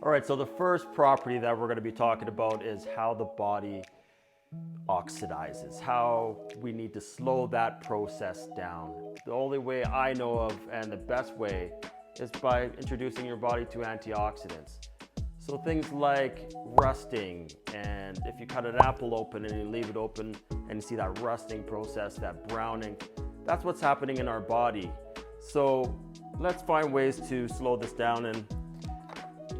All right, so the first property that we're going to be talking about is how the body oxidizes, how we need to slow that process down. The only way I know of, and the best way, is by introducing your body to antioxidants. So things like rusting, and if you cut an apple open and you leave it open and you see that rusting process, that browning, that's what's happening in our body. So let's find ways to slow this down, and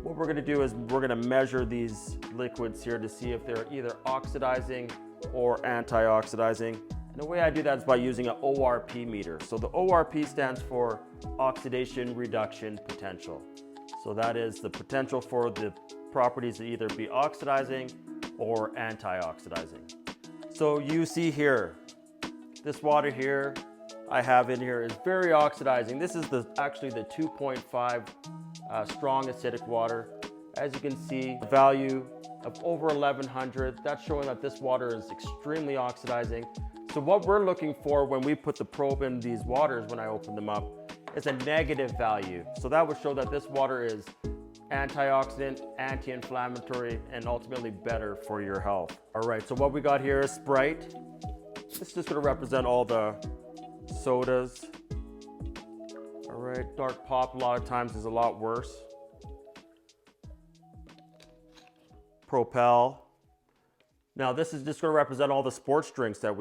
what we're going to do is we're going to measure these liquids here to see if they're either oxidizing or antioxidizing. And the way I do that is by using an ORP meter. So the ORP stands for oxidation reduction potential. So that is the potential for the properties to either be oxidizing or antioxidizing. So you see here, this water here I have in here is very oxidizing. This is actually the 2.5 strong acidic water. As you can see, the value of over 1100, that's showing that this water is extremely oxidizing. So what we're looking for when we put the probe in these waters, when I open them up, is a negative value. So that would show that this water is antioxidant, anti-inflammatory, and ultimately better for your health. All right, so what we got here is Sprite. This is just gonna represent all the sodas. All right, dark pop a lot of times is a lot worse. Propel. Now this is just going to represent all the sports drinks that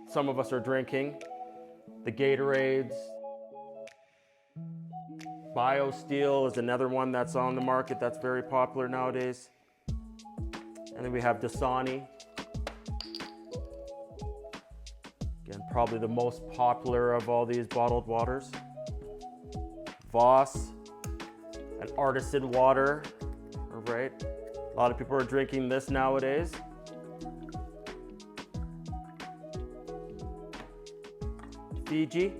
some of us are drinking. The Gatorades. BioSteel is another one that's on the market that's very popular nowadays. And then we have Dasani. Again, probably the most popular of all these bottled waters. Voss, an artisan water. All right. A lot of people are drinking this nowadays. Fiji,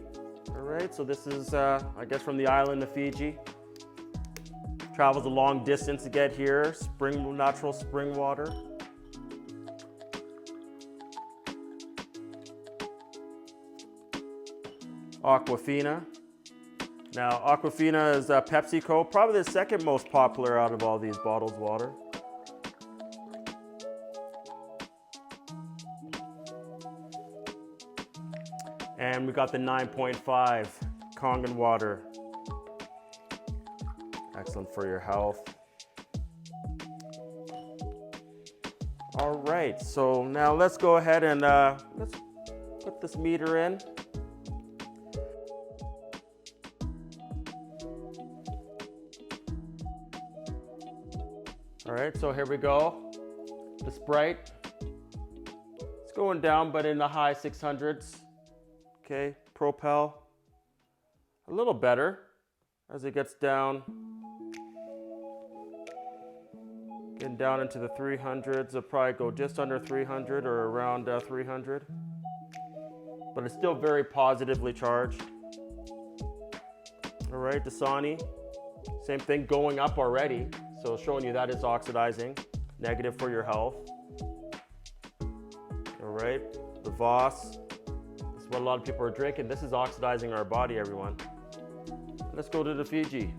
all right, so this is, I guess, from the island of Fiji. Travels a long distance to get here, natural spring water. Aquafina. Now, Aquafina is PepsiCo, probably the second most popular out of all these bottled water. And we got the 9.5 Kangen Water. Excellent for your health. All right, so now let's go ahead and let's put this meter in. All right, so here we go. The Sprite, it's going down, but in the high 600s. Okay, Propel, a little better as it gets down. Getting down into the 300s, it'll probably go just under 300 or around 300. But it's still very positively charged. All right, Dasani, same thing, going up already. So showing you that it's oxidizing, negative for your health. All right, the Voss. What a lot of people are drinking. This is oxidizing our body, everyone. Let's go to the Fiji.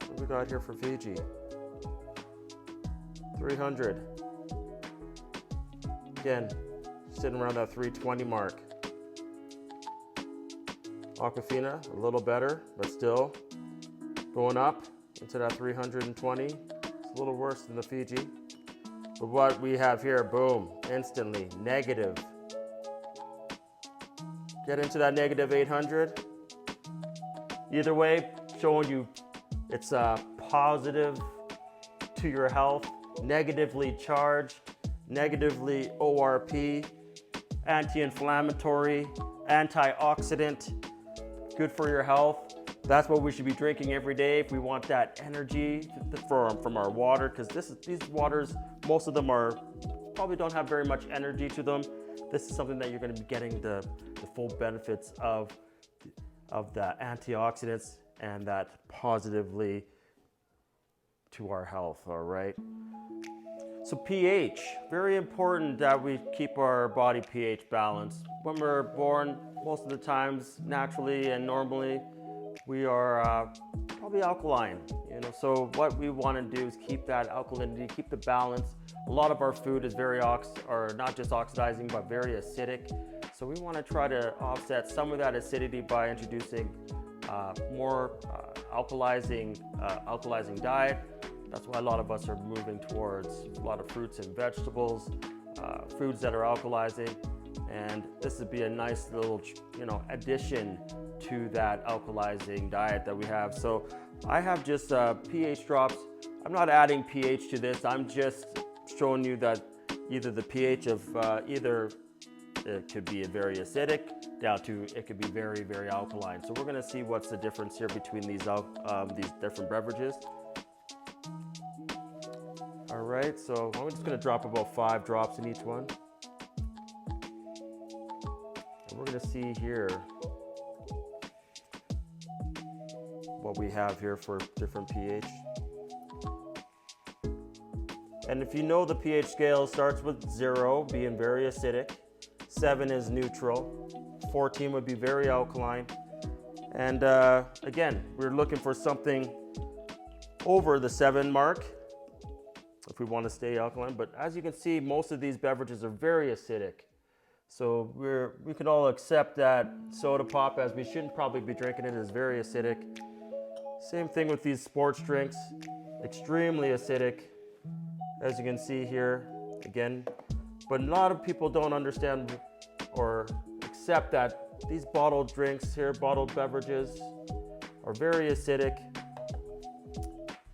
What do we got here for Fiji? 300. Again, sitting around that 320 mark. Aquafina, a little better, but still going up into that 320. It's a little worse than the Fiji. But what we have here, boom, instantly, negative. Get into that negative 800. Either way, showing you it's positive to your health, negatively charged, negatively ORP, anti-inflammatory, antioxidant, good for your health. That's what we should be drinking every day if we want that energy from our water, because these waters, most of them probably don't have very much energy to them. This is something that you're going to be getting the full benefits of the antioxidants and that positively to our health, all right? So pH, very important that we keep our body pH balanced. When we're born, most of the times, naturally and normally, we are probably alkaline. So what we want to do is keep that alkalinity, keep the balance. A lot of our food is or not just oxidizing, but very acidic. So we want to try to offset some of that acidity by introducing more alkalizing diet. That's why a lot of us are moving towards a lot of fruits and vegetables, foods that are alkalizing. And this would be a nice little, addition to that alkalizing diet that we have. So I have just pH drops. I'm not adding pH to this. I'm just showing you that either the pH of either it could be very acidic down to it could be very, very alkaline. So we're going to see what's the difference here between these different beverages. All right, so I'm just going to drop about 5 drops in each one. And we're going to see here what we have here for different pH. And if you know, the pH scale starts with 0 being very acidic, 7 is neutral, 14 would be very alkaline. And again, we're looking for something over the 7 mark if we want to stay alkaline. But as you can see, most of these beverages are very acidic. So we can all accept that soda pop, as we shouldn't probably be drinking it, is very acidic. Same thing with these sports drinks, extremely acidic, as you can see here again. But a lot of people don't understand or accept that these bottled drinks here, bottled beverages, are very acidic.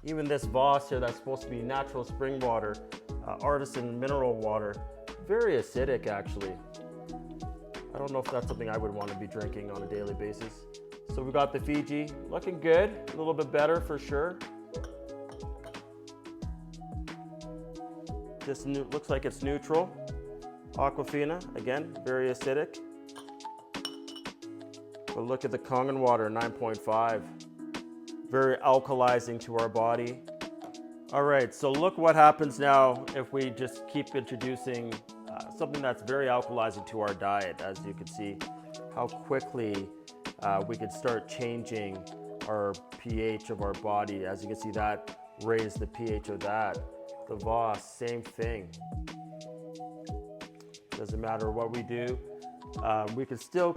Even this Voss here, that's supposed to be natural spring water, artisan mineral water, very acidic actually. I don't know if that's something I would want to be drinking on a daily basis. So we got the Fiji, looking good, a little bit better for sure. This looks like it's neutral. Aquafina, again, very acidic. But look at the Kangen Water, 9.5. Very alkalizing to our body. All right, so look what happens now if we just keep introducing something that's very alkalizing to our diet. As you can see, how quickly we can start changing our pH of our body. As you can see, that raised the pH of that. The Voss, same thing. Doesn't matter what we do. We can still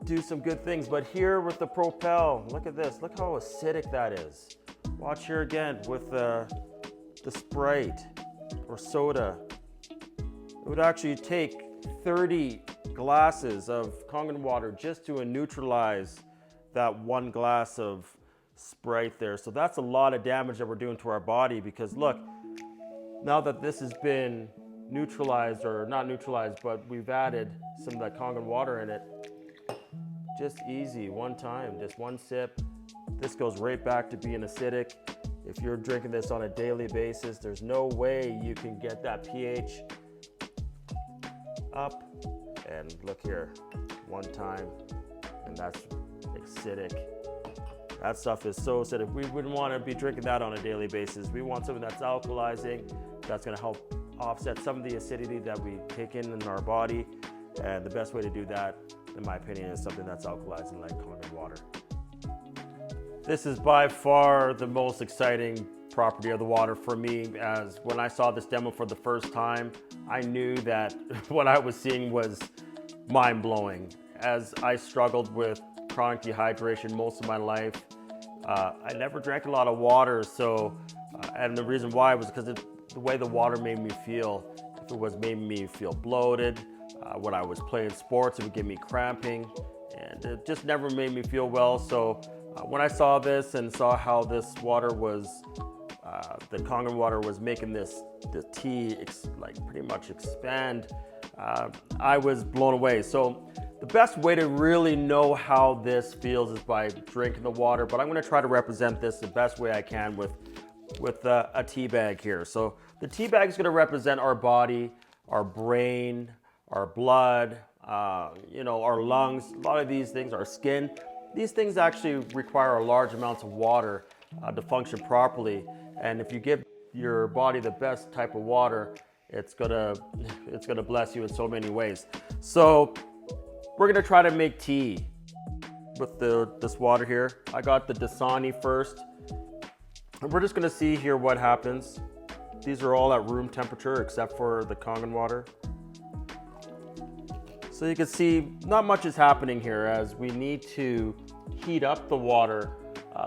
do some good things, but here with the Propel, look at this. Look how acidic that is. Watch here again with the Sprite or soda. It would actually take 30 glasses of Kangen water just to neutralize that 1 glass of Sprite there. So that's a lot of damage that we're doing to our body, because look, now that this has been neutralized, or not neutralized, but we've added some of that Kangen water in it, just easy, one time, just one sip, this goes right back to being acidic. If you're drinking this on a daily basis, there's no way you can get that pH up. And look here, one time, and that's acidic. That stuff is so acidic. We wouldn't want to be drinking that on a daily basis. We want something that's alkalizing, that's going to help offset some of the acidity that we take in our body. And the best way to do that, in my opinion, is something that's alkalizing, like Kangen water. This is by far the most exciting property of the water for me, as when I saw this demo for the first time, I knew that what I was seeing was mind-blowing. As I struggled with chronic dehydration most of my life, I never drank a lot of water, so and the reason why was because the way the water made me feel. If it was making me feel bloated, when I was playing sports, it would give me cramping, and it just never made me feel well. So when I saw this and saw how this water was, the Kangen water was making the tea like pretty much expand, I was blown away. So the best way to really know how this feels is by drinking the water, but I'm going to try to represent this the best way I can with a tea bag here. So the tea bag is going to represent our body, our brain, our blood, our lungs, a lot of these things, our skin. These things actually require large amounts of water to function properly. And if you give your body the best type of water, it's gonna bless you in so many ways. So we're gonna try to make tea with this water here. I got the Dasani first. And we're just gonna see here what happens. These are all at room temperature except for the Kangen water. So you can see not much is happening here as we need to heat up the water.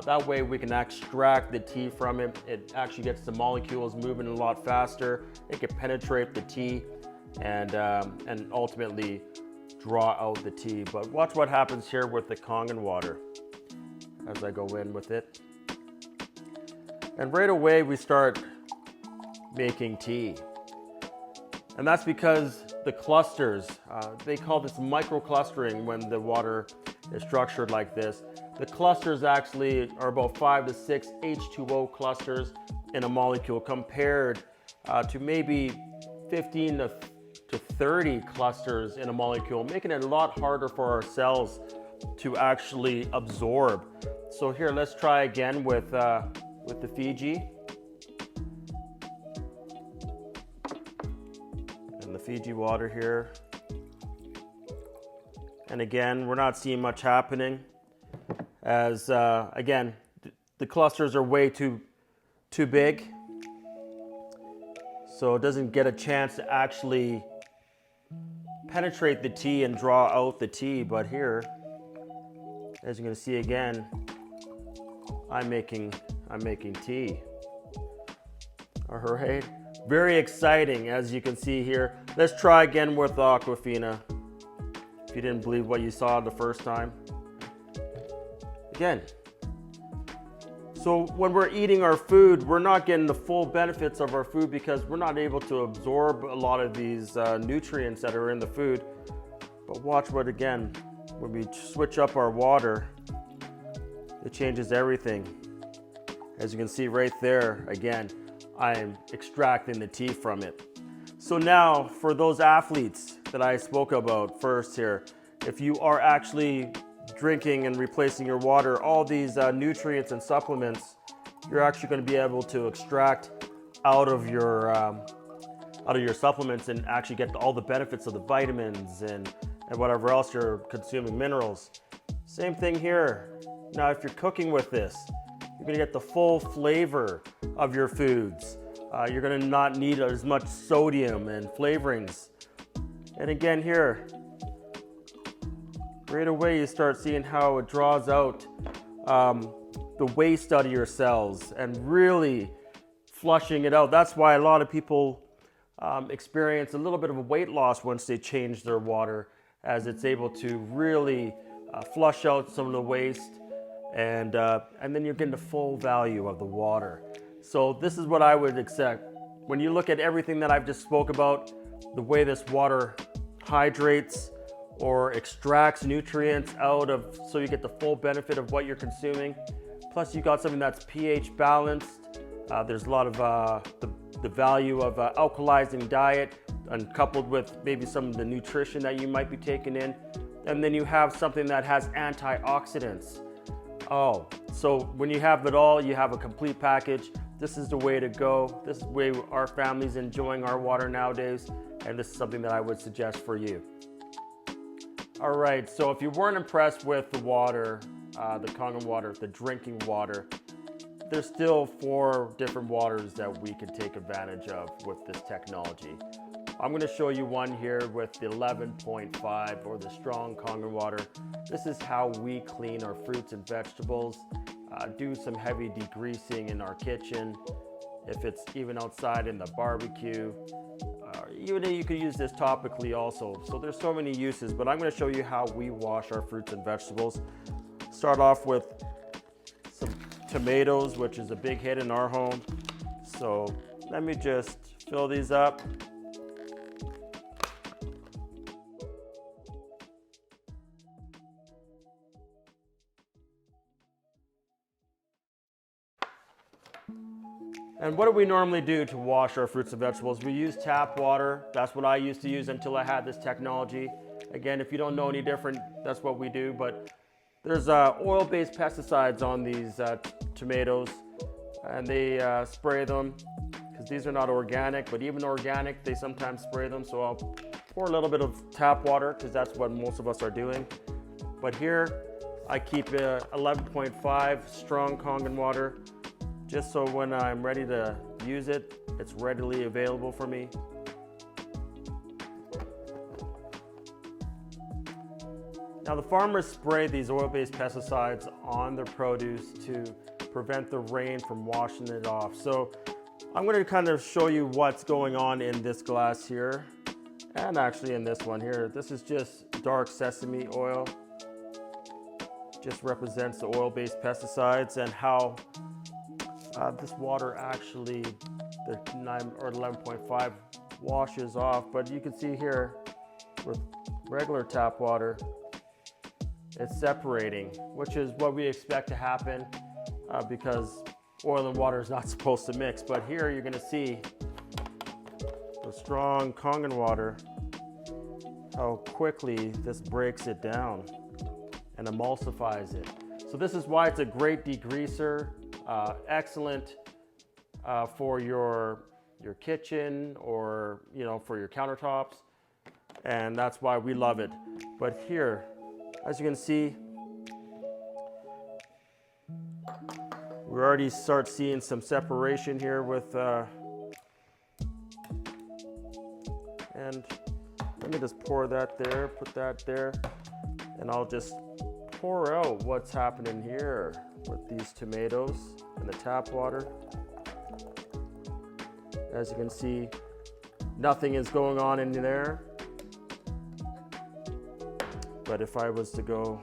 That way we can extract the tea from it. It actually gets the molecules moving a lot faster. It can penetrate the tea and ultimately draw out the tea. But watch what happens here with the Kangen water as I go in with it. And right away we start making tea. And that's because the clusters, they call this microclustering when the water is structured like this. The clusters actually are about 5 to 6 H2O clusters in a molecule compared to maybe 15 to 30 clusters in a molecule, making it a lot harder for our cells to actually absorb. So here, let's try again with the Fiji. And the Fiji water here. And again, we're not seeing much happening as, again, the clusters are way too big. So it doesn't get a chance to actually penetrate the tea and draw out the tea. But here, as you're gonna see again, I'm making tea. All right, very exciting as you can see here. Let's try again with Aquafina. If you didn't believe what you saw the first time. Again, so when we're eating our food, we're not getting the full benefits of our food because we're not able to absorb a lot of these nutrients that are in the food. But watch what, again, when we switch up our water, it changes everything. As you can see right there, again, I'm extracting the tea from it. So now for those athletes that I spoke about first here, if you are actually drinking and replacing your water, all these nutrients and supplements, you're actually going to be able to extract out of your supplements and actually get all the benefits of the vitamins and whatever else you're consuming, minerals. Same thing here. Now, if you're cooking with this, you're going to get the full flavor of your foods. You're going to not need as much sodium and flavorings. And again here, right away you start seeing how it draws out the waste out of your cells and really flushing it out. That's why a lot of people experience a little bit of a weight loss once they change their water, as it's able to really flush out some of the waste, and then you're getting the full value of the water. So this is what I would expect. When you look at everything that I've just spoke about, the way this water hydrates or extracts nutrients out of, so you get the full benefit of what you're consuming. Plus you got something that's pH balanced. There's a lot of the value of alkalizing diet, and coupled with maybe some of the nutrition that you might be taking in. And then you have something that has antioxidants. Oh, so when you have it all, you have a complete package. This is the way to go. This is the way our family's enjoying our water nowadays. And this is something that I would suggest for you. All right, so if you weren't impressed with the water, the Kangen water, the drinking water, there's still 4 different waters that we can take advantage of with this technology. I'm going to show you one here with the 11.5 or the strong Kangen water. This is how we clean our fruits and vegetables, do some heavy degreasing in our kitchen, if it's even outside in the barbecue. Even you could use this topically also. So there's so many uses, but I'm going to show you how we wash our fruits and vegetables. Start off with some tomatoes, which is a big hit in our home. So let me just fill these up. And what do we normally do to wash our fruits and vegetables? We use tap water. That's what I used to use until I had this technology. Again, if you don't know any different, that's what we do. But there's oil-based pesticides on these tomatoes, and they spray them because these are not organic, but even organic, they sometimes spray them. So I'll pour a little bit of tap water because that's what most of us are doing. But here I keep 11.5 strong Kangen water, just so when I'm ready to use it, it's readily available for me. Now the farmers spray these oil-based pesticides on their produce to prevent the rain from washing it off. So I'm going to kind of show you what's going on in this glass here, and actually in this one here. This is just dark sesame oil. Just represents the oil-based pesticides and how this water actually, the 9 or 11.5 washes off. But you can see here with regular tap water, it's separating, which is what we expect to happen because oil and water is not supposed to mix. But here you're going to see the strong Kangen water, how quickly this breaks it down and emulsifies it. So this is why it's a great degreaser, excellent for your kitchen or for your countertops, and that's why we love it. But here, as you can see, we already start seeing some separation here with, and let me just pour that there, put that there, and I'll just pour out what's happening here with these tomatoes and the tap water. As you can see, nothing is going on in there. But if I was to go,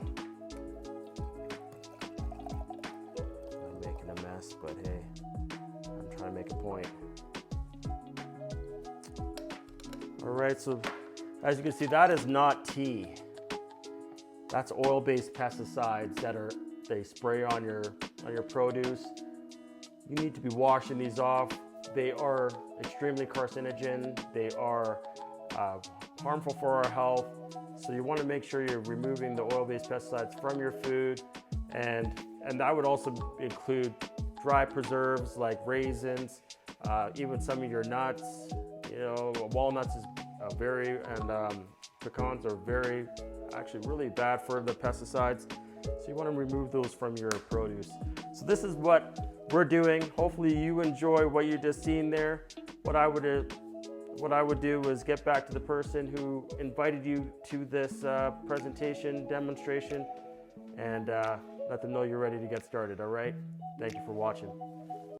I'm making a mess, but hey, I'm trying to make a point. All right, so as you can see, that is not tea. That's oil-based pesticides that they spray on your produce. You need to be washing these off. They are extremely carcinogen. They are harmful for our health. So you want to make sure you're removing the oil-based pesticides from your food, and that would also include dry preserves like raisins, even some of your nuts. Walnuts is and pecans are actually really bad for the pesticides. So you want to remove those from your produce. So this is what we're doing. Hopefully you enjoy what you just seen there. What I would do is get back to the person who invited you to this presentation, demonstration, and let them know you're ready to get started, all right? Thank you for watching.